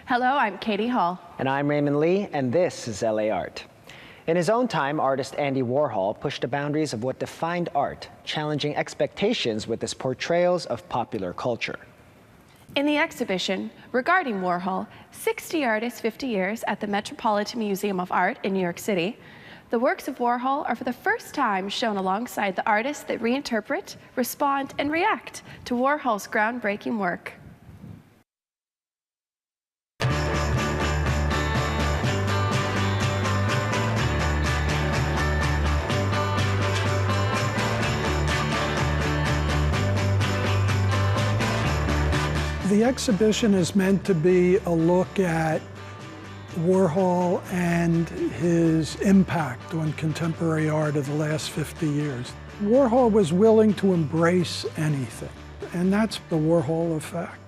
Hello, I'm Katie Hall. And I'm Raymond Lee, and this is LAaRT. In his own time, artist Andy Warhol pushed the boundaries of what defined art, challenging expectations with his portrayals of popular culture. In the exhibition regarding Warhol, 60 Artists, 50 Years at the Metropolitan Museum of Art in New York City, the works of Warhol are for the first time shown alongside the artists that reinterpret, respond, and react to Warhol's groundbreaking work. The exhibition is meant to be a look at Warhol and his impact on contemporary art of the last 50 years. Warhol was willing to embrace anything, and that's the Warhol effect.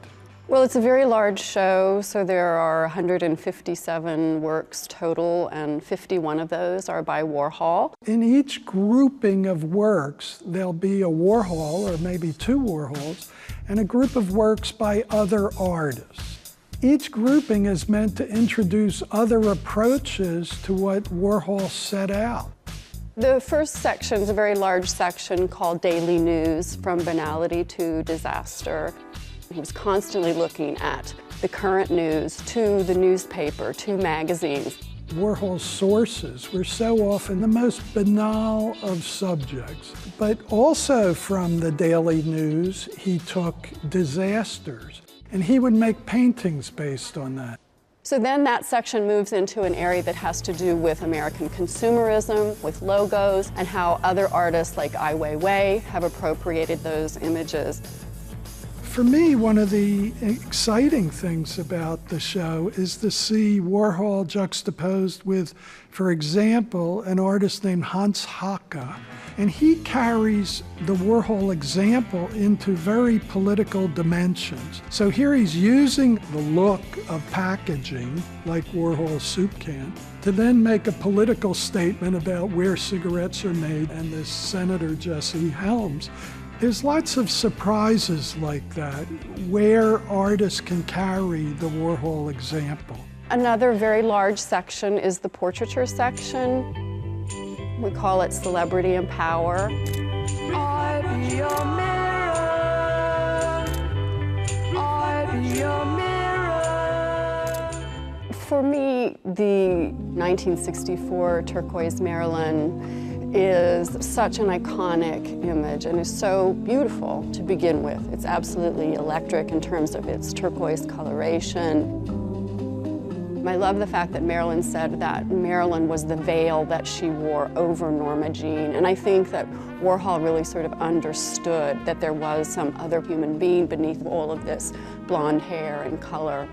Well, it's a very large show, so there are 157 works total, and 51 of those are by Warhol. In each grouping of works, there'll be a Warhol, or maybe two Warhols, and a group of works by other artists. Each grouping is meant to introduce other approaches to what Warhol set out. The first section is a very large section called Daily News, From Banality to Disaster. He was constantly looking at the current news, to the newspaper, to magazines. Warhol's sources were so often the most banal of subjects, but also from the daily news, he took disasters, and he would make paintings based on that. So then that section moves into an area that has to do with American consumerism, with logos, and how other artists like Weiwei have appropriated those images. For me, one of the exciting things about the show is to see Warhol juxtaposed with, for example, an artist named Haacke. And he carries the Warhol example into very political dimensions. So here he's using the look of packaging, like Warhol's soup can, to then make a political statement about where cigarettes are made and this Senator Jesse Helms. There's lots of surprises like that, where artists can carry the Warhol example. Another very large section is the portraiture section. We call it Celebrity and Power. I be your mirror. I be your mirror. For me, the 1964 turquoise Marilyn is such an iconic image and is so beautiful to begin with. It's absolutely electric in terms of its turquoise coloration. I love the fact that Marilyn said that Marilyn was the veil that she wore over Norma Jean, and I think that Warhol really sort of understood that there was some other human being beneath all of this blonde hair and color.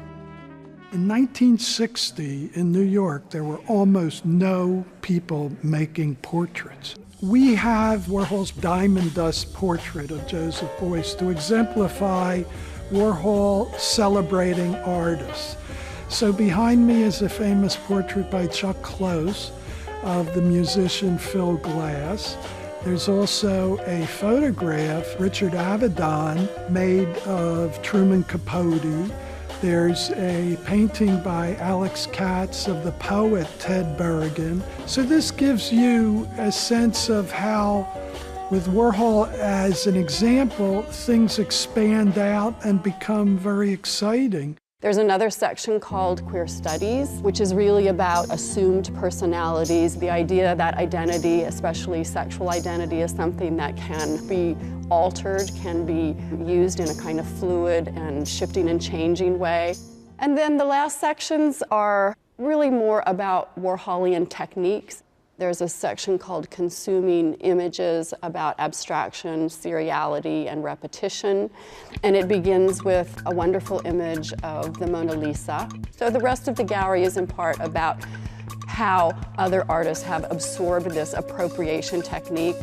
In 1960, in New York, there were almost no people making portraits. We have Warhol's diamond dust portrait of Joseph Beuys to exemplify Warhol celebrating artists. So behind me is a famous portrait by Chuck Close of the musician Phil Glass. There's also a photograph, Richard Avedon, made of Truman Capote. There's a painting by Alex Katz of the poet Ted Berrigan. So this gives you a sense of how, with Warhol as an example, things expand out and become very exciting. There's another section called Queer Studies, which is really about assumed personalities, the idea that identity, especially sexual identity, is something that can be altered, can be used in a kind of fluid and shifting and changing way. And then the last sections are really more about Warholian techniques. There's a section called Consuming Images about abstraction, seriality, and repetition. And it begins with a wonderful image of the Mona Lisa. So the rest of the gallery is in part about how other artists have absorbed this appropriation technique.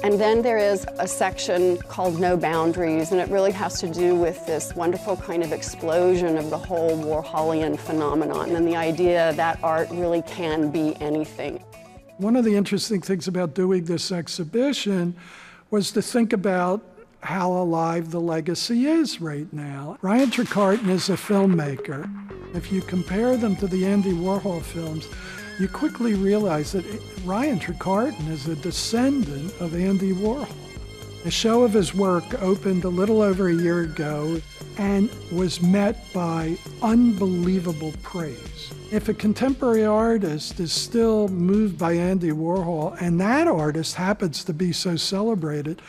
And then there is a section called No Boundaries, and it really has to do with this wonderful kind of explosion of the whole Warholian phenomenon and the idea that art really can be anything. One of the interesting things about doing this exhibition was to think about how alive the legacy is right now. Ryan Trecartin is a filmmaker. If you compare them to the Andy Warhol films, you quickly realize that Ryan Trecartin is a descendant of Andy Warhol. A show of his work opened a little over a year ago and was met by unbelievable praise. If a contemporary artist is still moved by Andy Warhol, and that artist happens to be so celebrated,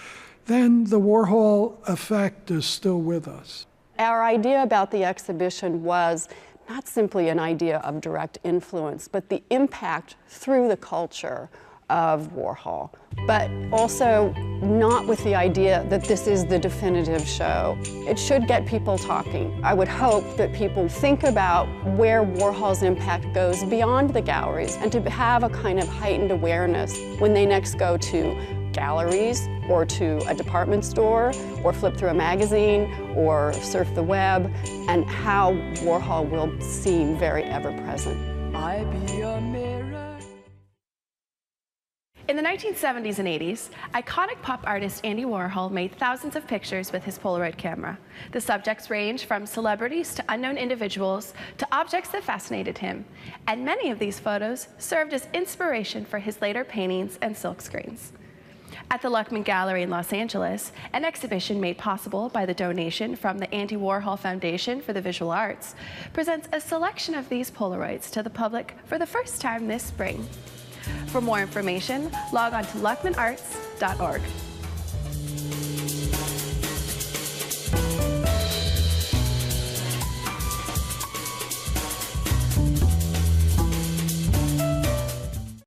then the Warhol effect is still with us. Our idea about the exhibition was not simply an idea of direct influence, but the impact through the culture of Warhol, but also not with the idea that this is the definitive show. It should get people talking. I would hope that people think about where Warhol's impact goes beyond the galleries and to have a kind of heightened awareness when they next go to galleries or to a department store or flip through a magazine or surf the web, and how Warhol will seem very ever-present. I be a mirror. In the 1970s and 80s, iconic pop artist Andy Warhol made thousands of pictures with his Polaroid camera. The subjects range from celebrities to unknown individuals to objects that fascinated him. And many of these photos served as inspiration for his later paintings and silkscreens. At the Luckman Gallery in Los Angeles, an exhibition made possible by the donation from the Andy Warhol Foundation for the Visual Arts presents a selection of these Polaroids to the public for the first time this spring. For more information, log on to luckmanarts.org.